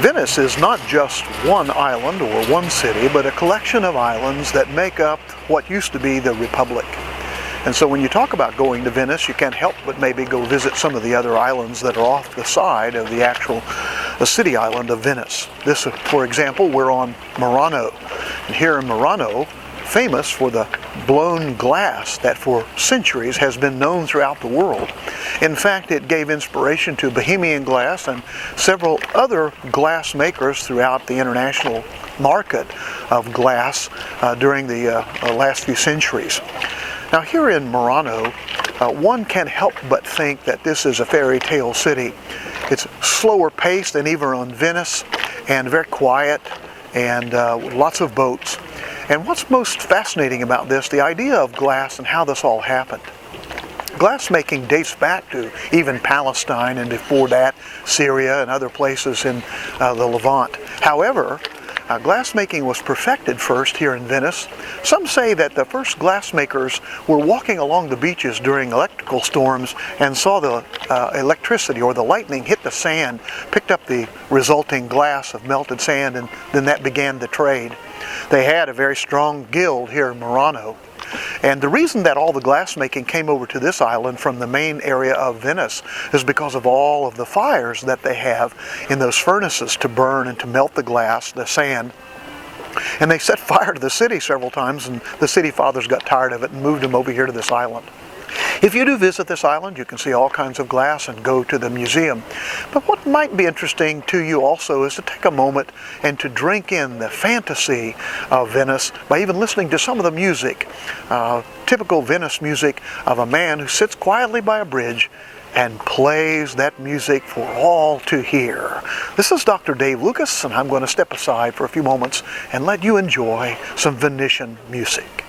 Venice is not just one island or one city, but a collection of islands that make up what used to be the Republic. And so when you talk about going to Venice, you can't help but maybe go visit some of the other islands that are off the side of the actual city island of Venice. This, for example, we're on Murano. And here in Murano, famous for the blown glass that for centuries has been known throughout the world. In fact, it gave inspiration to Bohemian glass and several other glass makers throughout the international market of glass during the last few centuries. Now here in Murano, one can't help but think that this is a fairy tale city. It's slower paced than even on Venice, and very quiet, and lots of boats. And what's most fascinating about this, the idea of glass and how this all happened. Glass making dates back to even Palestine, and before that Syria and other places in the Levant. However, glassmaking was perfected first here in Venice. Some say that the first glassmakers were walking along the beaches during electrical storms and saw the electricity or the lightning hit the sand, picked up the resulting glass of melted sand, and then that began the trade. They had a very strong guild here in Murano. And the reason that all the glassmaking came over to this island from the main area of Venice is because of all of the fires that they have in those furnaces to burn and to melt the glass, the sand. And they set fire to the city several times, and the city fathers got tired of it and moved them over here to this island. If you do visit this island, you can see all kinds of glass and go to the museum. But what might be interesting to you also is to take a moment and to drink in the fantasy of Venice by even listening to some of the music, typical Venice music of a man who sits quietly by a bridge and plays that music for all to hear. This is Dr. Dave Lucas, and I'm going to step aside for a few moments and let you enjoy some Venetian music.